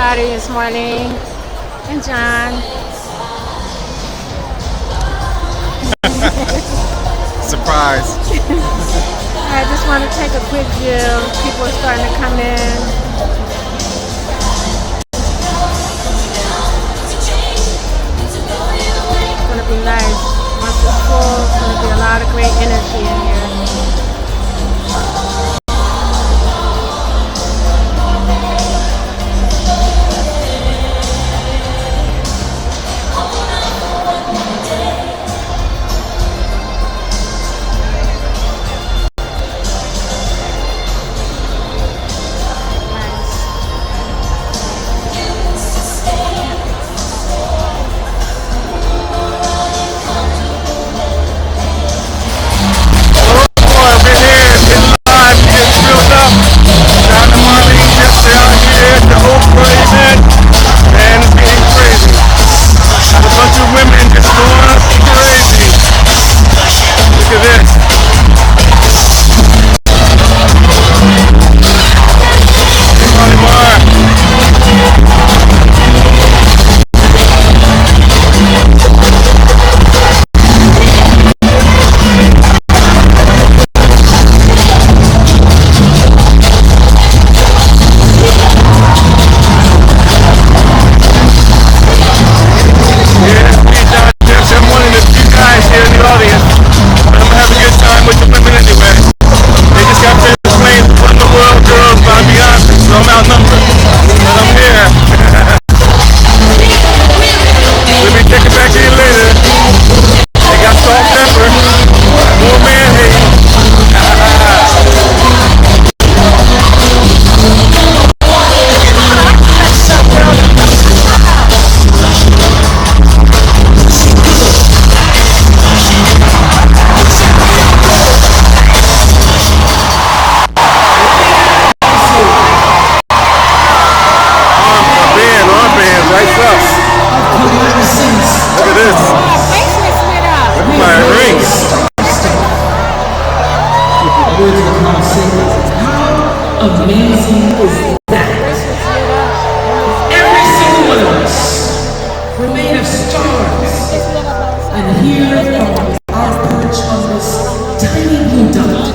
everybody this morning. And John. Surprise. I just want to take a quick view. People are starting to come in. It's going to be nice. Once it's full, it's going to be a lot of great energy in here. Amazing is that every single one of us were made of stars, and here from our perch on this tiny blue dot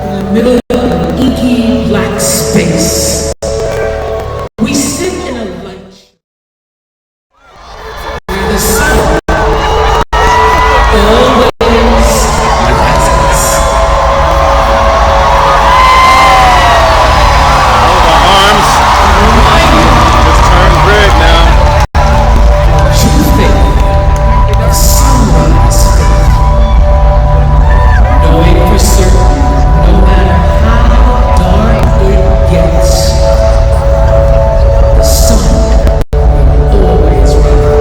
in the middle of an inky black space, we sit in a light where the sun always rises.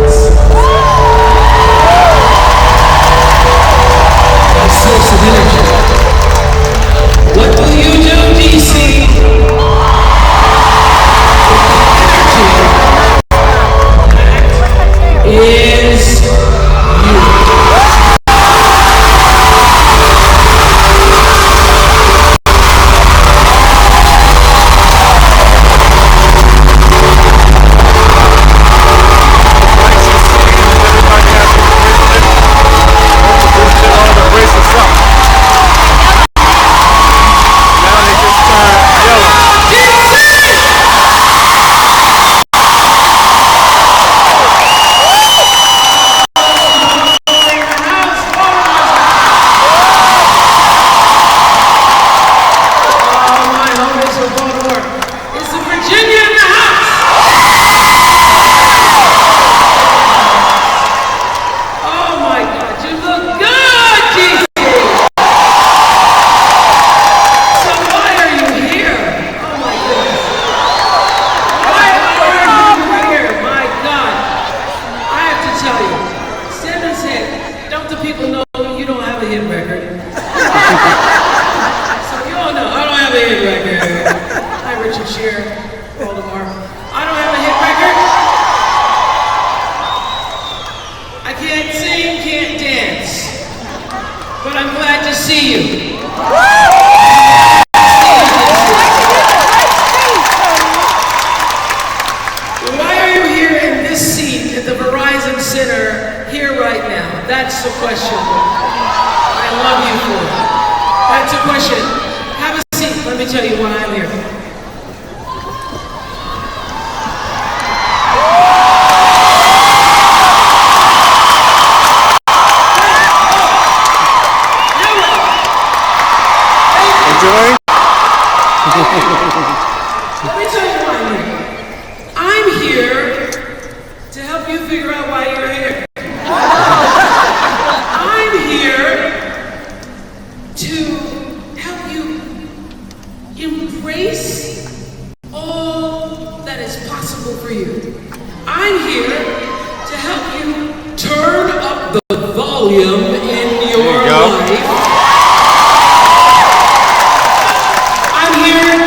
I'm here to help you turn up the volume in your life. I'm here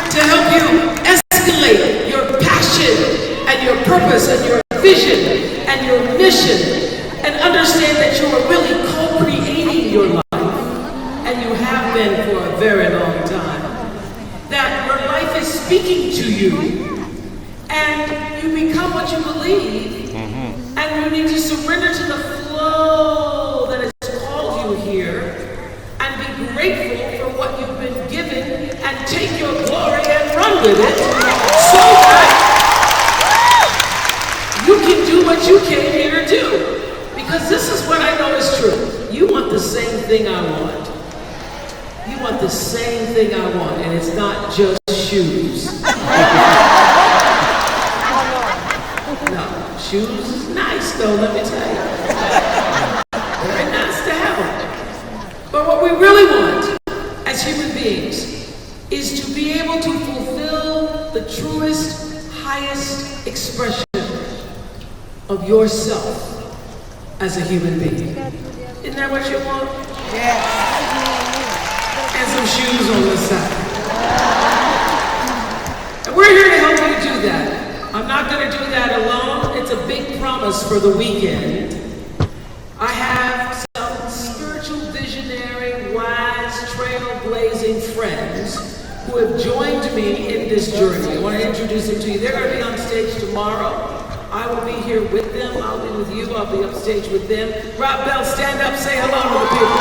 to help you escalate your passion and your purpose and your vision and your mission, and understand that you are really co-creating your life, and you have been for a very long time. That your life is speaking to you, and you become what you believe, and you need to surrender to the flow that has called you here, and be grateful for what you've been given, and take your glory and run with it, so that you can do what you came here to do. Because this is what I know is true. You want the same thing I want. You want the same thing I want, and it's not just shoes. No, shoes is nice though, let me tell you. Very nice to have. But what we really want as human beings is to be able to fulfill the truest, highest expression of yourself as a human being. Isn't that what you want? Yes. And some shoes on the side. And we're here to help you do that. I'm not going to do that alone. It's a big promise for the weekend. I have some spiritual visionary, wise, trailblazing friends who have joined me in this journey. I want to introduce them to you. They're going to be on stage tomorrow. I will be here with them. I'll be with you. I'll be upstage with them. Rob Bell, stand up, say hello to the people.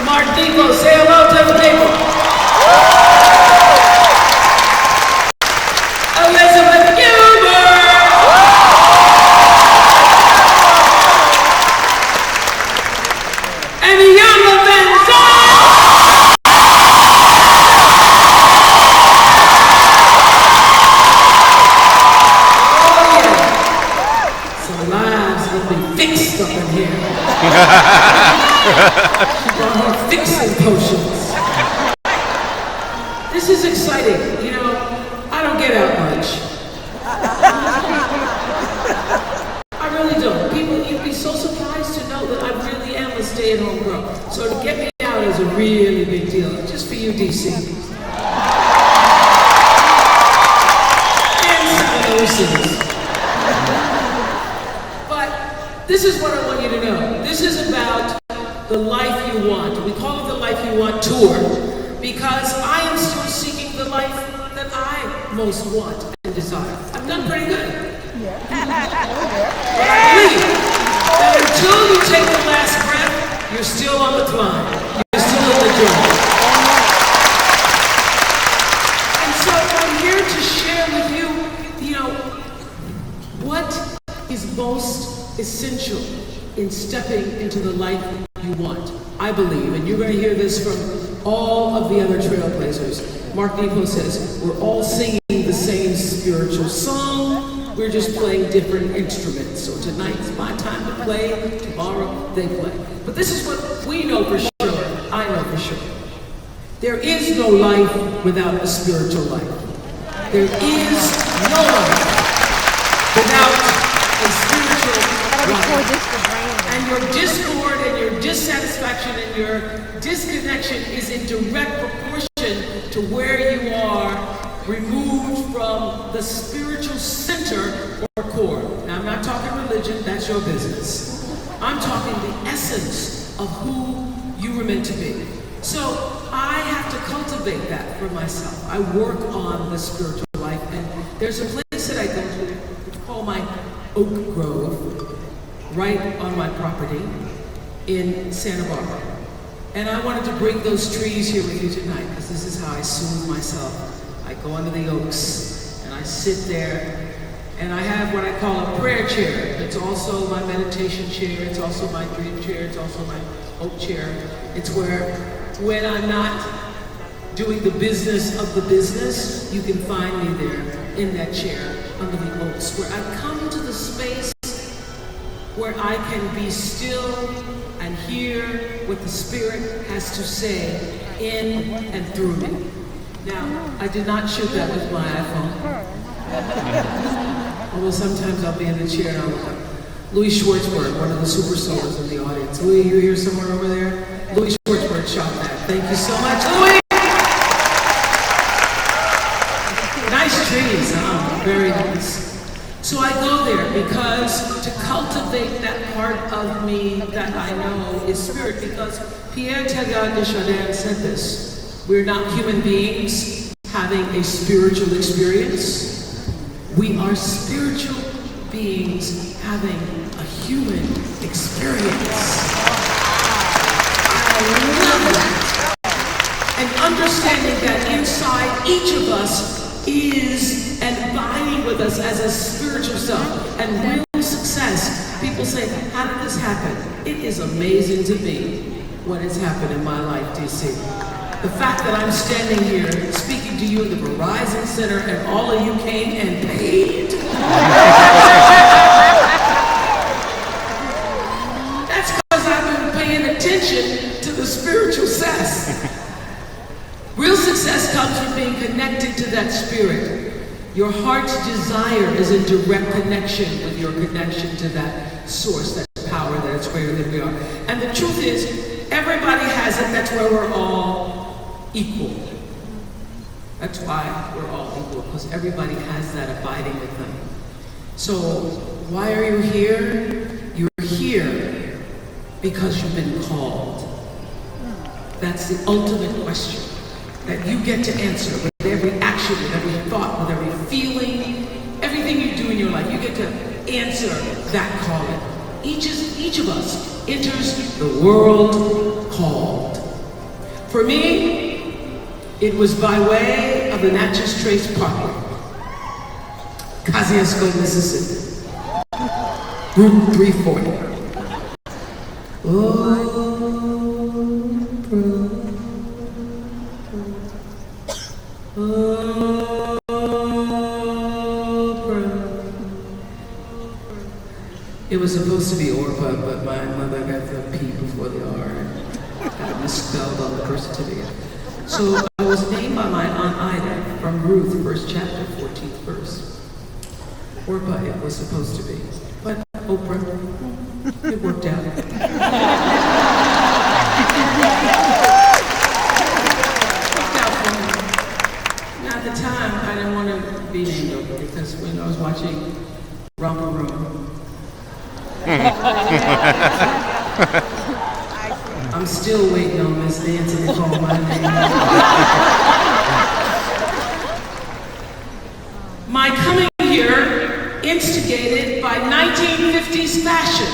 Mark Depot, say hello to the people. Elizabeth Gilbert. And Iyanla Vanzant. Fixed up in here. She brought her fixing potions. This is exciting. You know, I don't get out much. I really don't. People, you'd be so surprised to know that I really am a stay-at-home girl. So to get me out is a really big deal. Just for you, DC. And some of those cities. This is what I want you to know. This is about the life you want. We call it the Life You Want Tour because I am still seeking the life that I most want and desire. I've done pretty good. But I believe that until you take the last breath, you're still on the climb. You're still on the journey. And so I'm here to share with you, you know, what is most essential in stepping into the life you want, I believe, and you're going to hear this from all of the other trailblazers. Mark Depot says, we're all singing the same spiritual song, we're just playing different instruments. So tonight's my time to play, tomorrow they play. But this is what we know for sure, I know for sure. There is no life without a spiritual life. There is no life without a spiritual life. And your discord and your dissatisfaction and your disconnection is in direct proportion to where you are removed from the spiritual center or core. Now, I'm not talking religion, that's your business. I'm talking the essence of who you were meant to be. So I have to cultivate that for myself. I work on the spiritual life, and there's a place that I go to, it's called my Oak Grove, right on my property in Santa Barbara. And I wanted to bring those trees here with you tonight because this is how I soothe myself. I go under the oaks and I sit there and I have what I call a prayer chair. It's also my meditation chair, it's also my dream chair, it's also my oak chair. It's where when I'm not doing the business of the business, you can find me there in that chair under the oaks, where I come to the space where I can be still and hear what the Spirit has to say in and through me. Now, I did not shoot that with my iPhone. Although sometimes I'll be in the chair and I'll look up. Louis Schwartzberg, one of the super souls in the audience. Louis, you here somewhere over there? Louis Schwartzberg shot that. Thank you so much, Louis! Nice trees, huh? Very nice. So I go there because to cultivate that part of me that I know is spirit, because Pierre Teilhard de Chardin said this: we're not human beings having a spiritual experience. We are spiritual beings having a human experience. I love that. And understanding that inside each of us is and abiding with us as a spiritual self. And real success, people say, how did this happen? It is amazing to me what has happened in my life, DC. The fact that I'm standing here speaking to you in the Verizon Center and all of you came and paid. That's because I've been paying attention to the spiritual success. Real success comes from being connected to that spirit. Your heart's desire is in direct connection with your connection to that source, that power that is greater than we are. And the truth is, everybody has it. That's why we're all equal. That's why we're all equal, because everybody has that abiding with them. So, why are you here? You're here because you've been called. That's the ultimate question that you get to answer with every action, with every thought, with every feeling, everything you do in your life. You get to answer that calling. Each of us enters the world called. For me, it was by way of the Natchez Trace Parkway, Kosciuszko, Mississippi, Route 340. It was supposed to be Oprah, but my mother got the P before the R and got misspelled on the birth certificate. So I was named by my Aunt Ida from Ruth, 1st chapter, 14th verse. Oprah it was supposed to be, but Oprah, it worked out. At the time, I didn't want to be named Oprah because when I was watching Romper Room, I'm still waiting on Miss Nancy to call my name. My coming here instigated by 1950s fashion.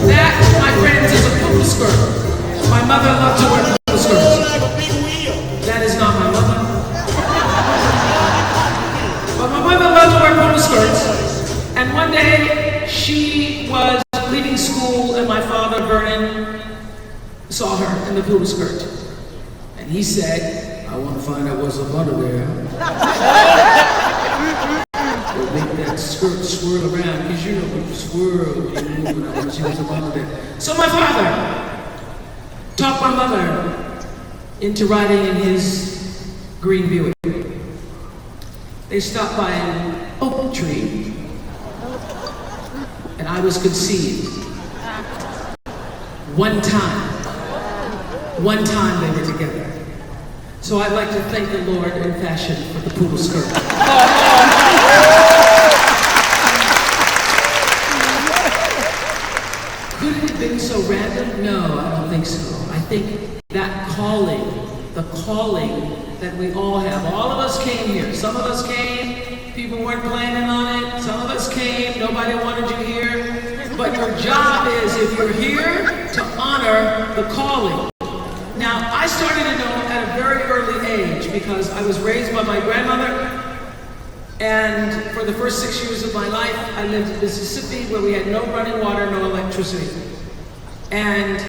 That, my friends, is a poodle skirt. My mother loved to wear poodle skirts. That is not my mother. But my mother loved to wear poodle skirts. And one day, she was leaving school and my father, Vernon, saw her in the poodle skirt. And he said, I want to find out what's up under there. We'll make that skirt swirl around, because you know when you swirl, when you move, and I want to see what's up under there. So my father talked my mother into riding in his green Buick. They stopped by an oak tree, and I was conceived. One time they were together. So I'd like to thank the Lord in fashion for the poodle skirt. Could it have been so random? No, I don't think so. I think that calling, the calling that we all have. All of us came here. Some of us came, people weren't planning on it. Some of us came, nobody wanted you here. But your job is, if you're here, to honor the calling. Now, I started to know at a very early age because I was raised by my grandmother, and for the first 6 years of my life, I lived in Mississippi where we had no running water, no electricity. And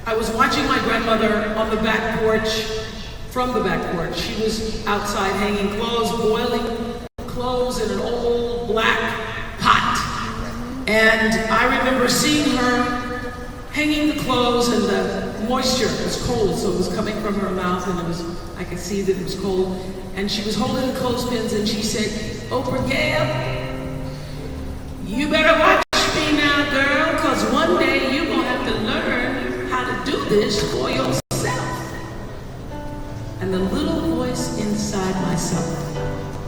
I was watching my grandmother on the back porch, from the back porch. She was outside hanging clothes, boiling clothes in an old black pot. And I remember seeing her hanging the clothes, and the moisture was cold, so it was coming from her mouth, and I could see that it was cold. And she was holding the clothespins, and she said, "Oprah Gail, you better watch me now, girl, because one day you're going to have to learn how to do this for yourself." And the little voice inside myself,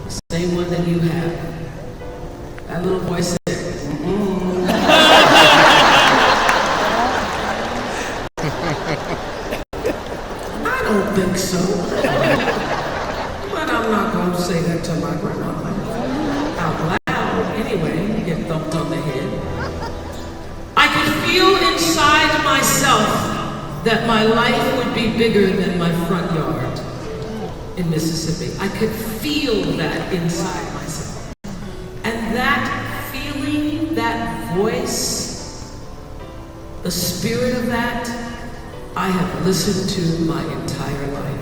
the same one that you have, that little voice said, "I don't think so." But I'm not going to say that to my grandmother out loud. Anyway, you get thumped on the head. I could feel inside myself that my life would be bigger than my front yard in Mississippi. I could feel that inside myself. And that feeling, that voice, the spirit of that, I have listened to my entire life.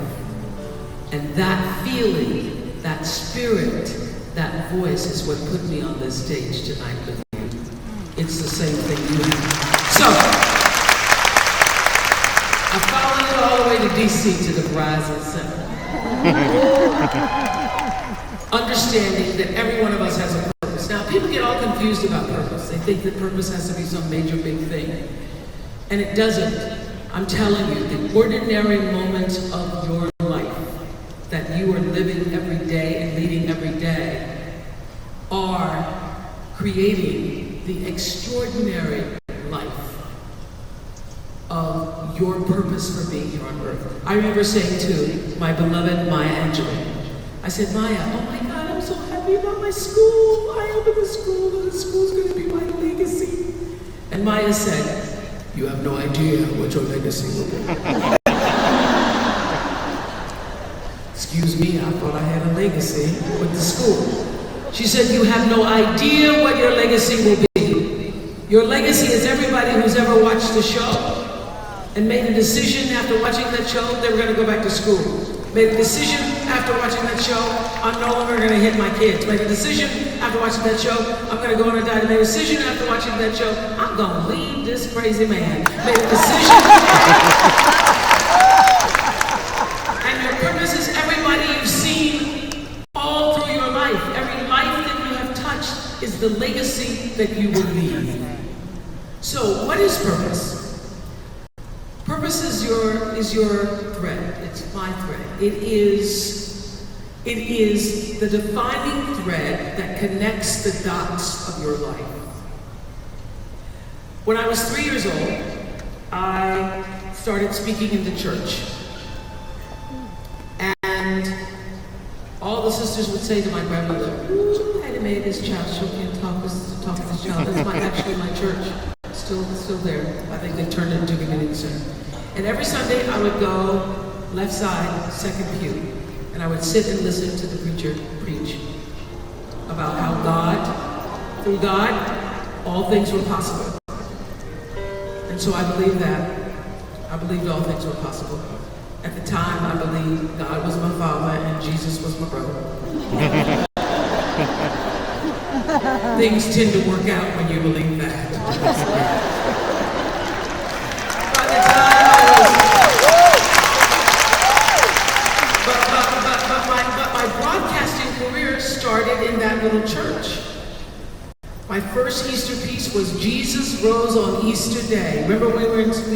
And that feeling, that spirit, that voice is what put me on this stage tonight with you. It's the same thing you have. So, I followed it all the way to DC to the Verizon Center. Understanding that every one of us has a purpose. Now, people get all confused about purpose. They think that purpose has to be some major big thing. And it doesn't. I'm telling you, the ordinary moments of your life that you are living every day and leading every day are creating the extraordinary life of your purpose for being here on earth. I remember saying to my beloved Maya Angelou, I said, "Maya, oh my God, I'm so happy about my school. I opened the school, and the school's going to be my legacy." And Maya said, "You have no idea what your legacy will be." Excuse me, I thought I had a legacy with the school. She said, "You have no idea what your legacy will be. Your legacy is everybody who's ever watched the show and made a decision after watching that show they were going to go back to school. Made a decision after watching that show, I'm no longer going to hit my kids. Made a decision after watching that show, I'm going to go on a diet. Made a decision after watching that show, I'm going to leave this crazy man. Made a decision." And your purpose is everybody you've seen all through your life. Every life that you have touched is the legacy that you will leave. So, what is purpose? Purpose is your thread. It's my thread. It is the defining thread that connects the dots of your life. When I was 3 years old, I started speaking in the church. And all the sisters would say to my grandmother, "Ooh, Hattie made this child, she can't talk to this child." That's actually my church. Still there. I think they turned it into a community center. And every Sunday I would go left side, second pew, and I would sit and listen to the preacher preach about how through God, all things were possible. And so I believed that. I believed all things were possible. At the time, I believed God was my father and Jesus was my brother. Things tend to work out when you believe that. By the time but my broadcasting career started in that little church. My first Easter piece was "Jesus Rose on Easter Day." Remember we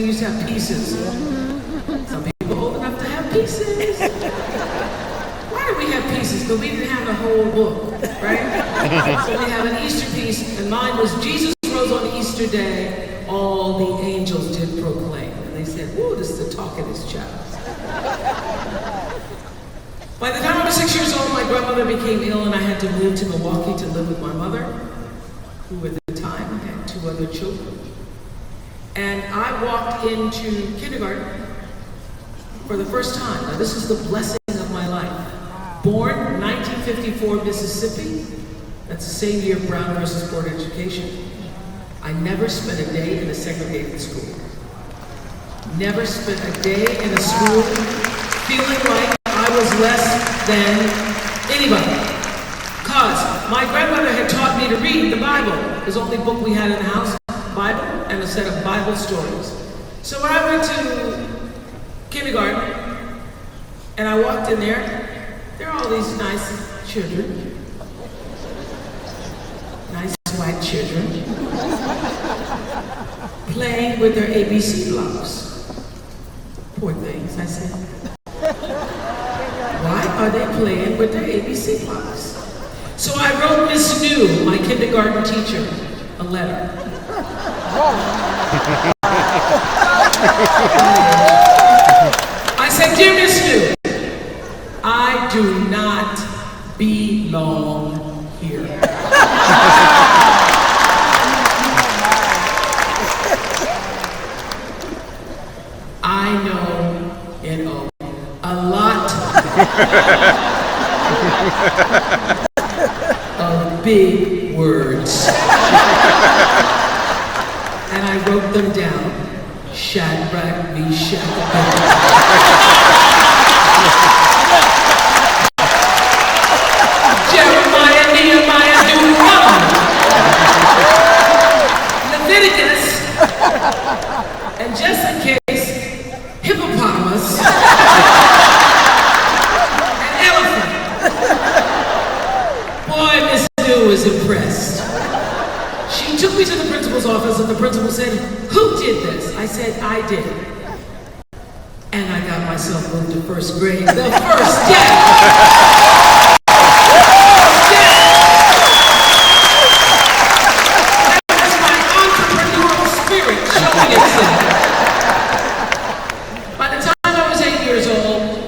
used to have pieces. Some people old enough to have pieces. Why did we have pieces? Because we didn't have the whole book, right? So we have an Easter piece, and mine was "Jesus Rose on Easter Day, all the angels did proclaim." And they said, "Ooh, this is the talk of this child." By the time I was 6 years old, my grandmother became ill, and I had to move to Milwaukee to live with my mother, who at the time had 2 other children. And I walked into kindergarten for the first time. Now, this is the blessing of my life. Born 1954, Mississippi. That's the same year Brown versus Board of Education. I never spent a day in a segregated school. Never spent a day in a school feeling like I was less than anybody. Because my grandmother had taught me me to read the Bible. It was the only book we had in the house, Bible, and a set of Bible stories. So when I went to kindergarten, and I walked in there are all these nice children, nice white children, playing with their ABC blocks. Poor things, I said. Why are they playing with their ABC blocks? So I wrote Miss New, my kindergarten teacher, a letter. I said, dear Miss New, I do not belong here. I know, you know, a lot of big words. And I wrote them down. Shadrach, Meshach, Jeremiah, Nehemiah, Deuteronomy, Leviticus, and just in case, hippopotamus, and elephant. Boy, Miss New was impressed. She took me to the principal's office and the principal said, who did this? I said, I did. And I got myself moved to first grade the first day. That's my entrepreneurial spirit showing itself. By the time I was 8 years old,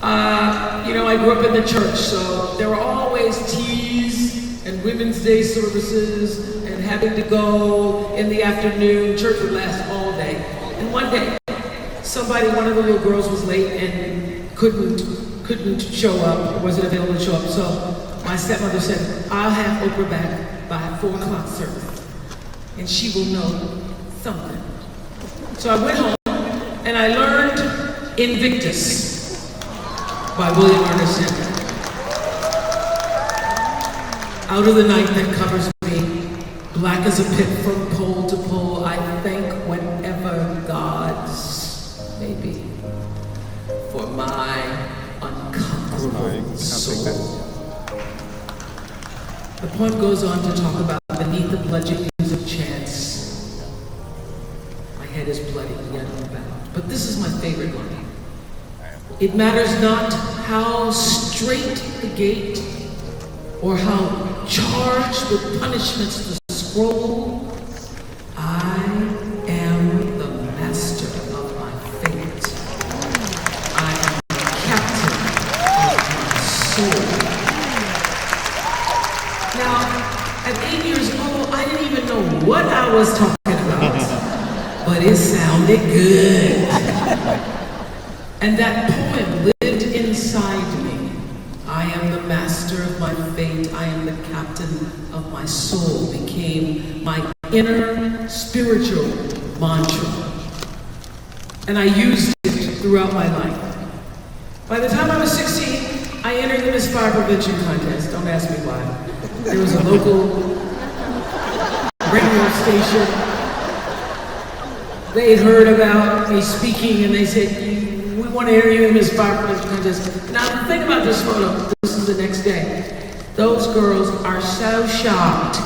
I grew up in the church, so there were always teas and Women's Day services and having to go in the afternoon. Church would last all day. And one day, one of the little girls was late and couldn't show up, or wasn't available to show up. So my stepmother said, I'll have Oprah back by 4 o'clock service, and she will know something. So I went home and I learned Invictus by William Ernest Henley. Out of the night that covers me, black as a pit from pole to pole, I thank whatever gods may be for my unconquerable soul. The poem goes on to talk about beneath the bludgeon news of chance. My head is bloody yet unbound. But this is my favorite line. It matters not how straight the gate or how charged with punishments the scroll. I am the master of my fate. I am the captain of my soul. Now, at 8 years old, I didn't even know what I was talking about, but it sounded good. And that poem lived inside me. I am the master of my fate. I am the captain of my soul. Became my inner spiritual mantra. And I used it throughout my life. By the time I was 16, I entered the Miss Fire Prevention contest. Don't ask me why. There was a local radio station. They had heard about me speaking and they said, we want to hear you in Miss Fire Prevention contest. Now the thing about this photo, this is the next day. Those girls are so shocked.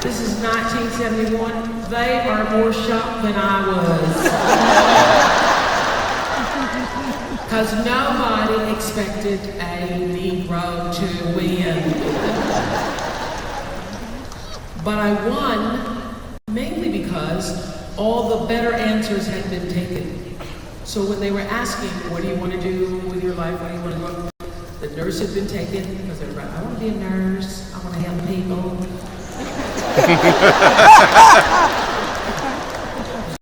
This is 1971, they are more shocked than I was. Because nobody expected a Negro to win. But I won mainly because all the better answers had been taken. So when they were asking, what do you want to do with your life, what do you want to go, the nurse had been taken because they were like, I want to be a nurse, I want to help people. I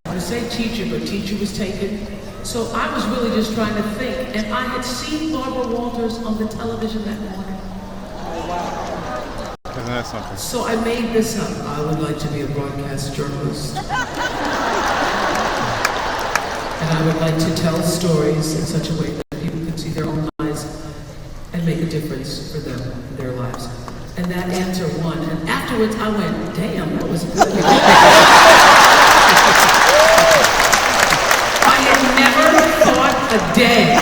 want to say teacher, but teacher was taken. So I was really just trying to think, and I had seen Barbara Walters on the television that morning. Isn't that something? So I made this up. I would like to be a broadcast journalist. And I would like to tell stories in such a way that people can see their own lives a difference for them in their lives. And that answer won. And afterwards I went, damn, that was good. I had never thought a day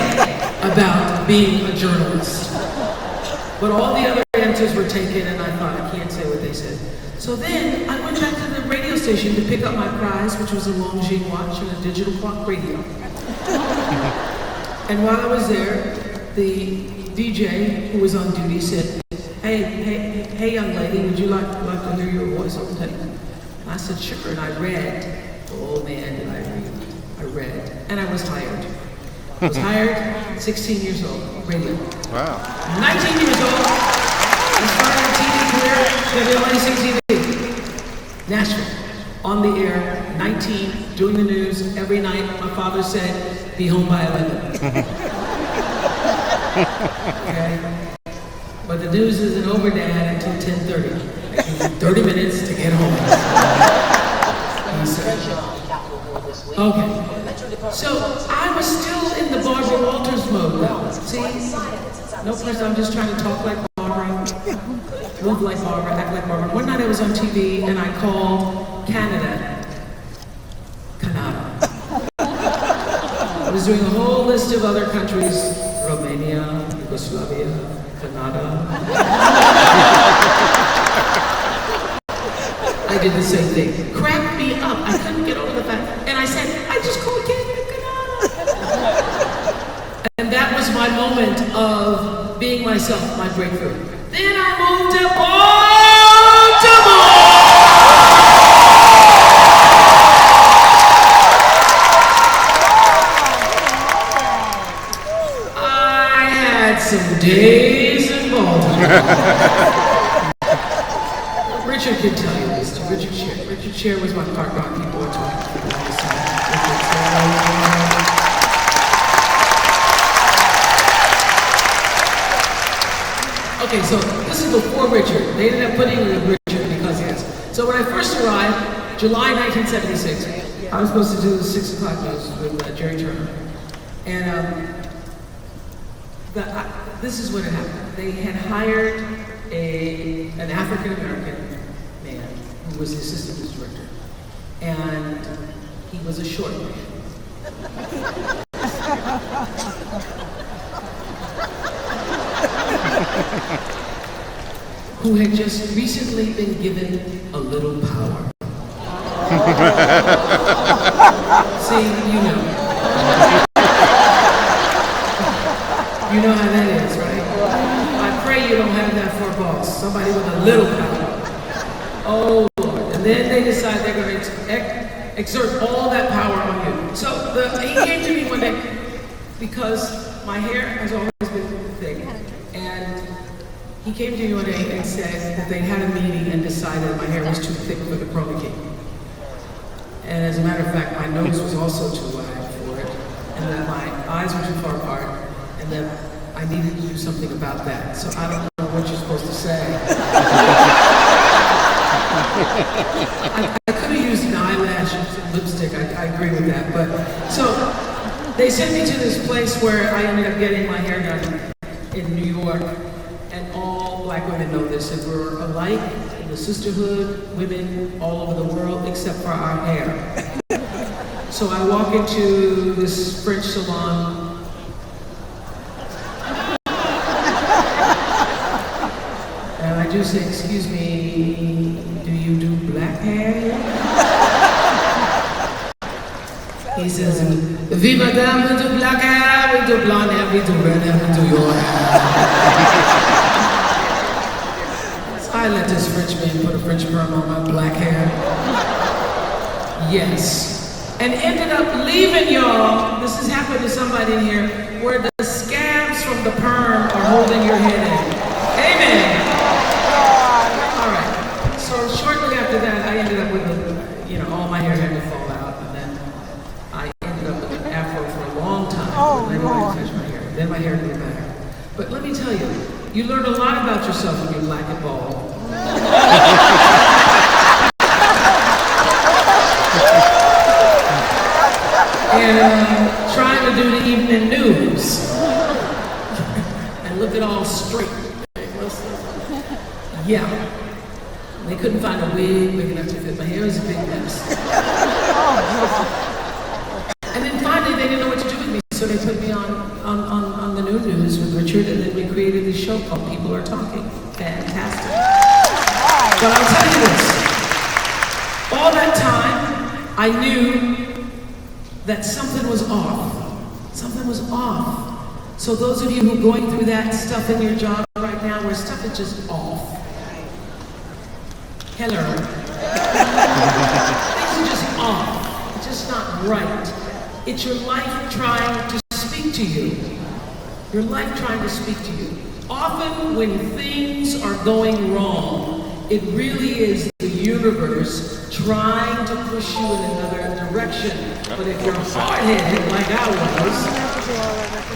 about being a journalist. But all the other answers were taken and I thought, I can't say what they said. So then I went back to the radio station to pick up my prize, which was a Longines watch and a digital clock radio. And while I was there, the DJ who was on duty said, hey young lady, would you like to hear your voice on tape? I said, sure, and I read. Oh man, did I read. I read, and I was hired. I was hired, 16 years old, radio. Wow. 19 years old, I started a TV career, WNYC TV. Nashville, on the air, 19, doing the news every night. My father said, be home by 11. Okay? But the news isn't over, Dad, until 10:30. It gives you 30 minutes to get home. He said, okay. So I was still in the Barbara Walters mode now. See? No person, I'm just trying to talk like Barbara, move like Barbara, act like Barbara. One night I was on TV and I called Canada. I was doing a whole list of other countries, Romania, Yugoslavia, Canada. I did the same thing. Cracked me up. I couldn't get over the fact. And I said, I just called Canada. And that was my moment of being myself, my breakthrough. Then I moved to Baltimore. I had some days in Baltimore. Richard can tell you this too. Richard Sher. Richard Sher was my partner on People Are Talking. Okay, so this is before Richard. They ended up putting in Richard because yes. So when I first arrived, July 1976, I was supposed to do the 6 o'clock news with Jerry Turner. And this is what had happened. They had hired an African-American man who was the assistant news director. And he was a short man. Who had just recently been given a little power. See, you know. You know how that is, right? I pray you don't have that for a boss. Somebody with a little power. Oh, Lord. And then they decide they're going to exert all that power on you. So he came to me one day because my hair has always been thick. And he came to me one day and said that they had a meeting and decided my hair was too thick for the chroma key. And as a matter of fact, my nose was also too wide for it. And that my eyes were too far apart. And that I needed to do something about that. So I don't know what you're supposed to say. I could have used an eyelash and some lipstick, I agree with that. But so they sent me to this place where I ended up getting my hair done in New York. And all black women know this, and we're alike in the sisterhood, women all over the world, except for our hair. So I walk into this French salon. And I do say, excuse me, do you do black hair? He says, oui, madame, we do black hair, we do blonde hair, we do red hair, we do your hair. So I let this French man put a French perm on my black hair. Yes. And ended up leaving y'all, this has happened to somebody in here, where the scabs from the perm are holding your head in. Amen. All right. So shortly after that, I ended up with all my hair had to fall out, and then I ended up with an afro for a long time. Nobody touched my hair. Then my hair grew back. But let me tell you, you learn a lot about yourself when you're black and bald. And trying to do the evening news and look at all straight Yeah. They couldn't find a wig big enough to fit my hair. It was a big mess. And then finally, they didn't know what to do with me, so they put me on the new news with Richard, and then we created this show called People Are Talking. Fantastic. But I'll tell you this. All that time, I knew that something was off. Something was off. So those of you who are going through that stuff in your job right now, where stuff is just off. Hello. Things are just off. It's just not right. It's your life trying to speak to you. Your life trying to speak to you. Often when things are going wrong, it really is the universe trying to push you in another direction. But if you're hard-headed like I was,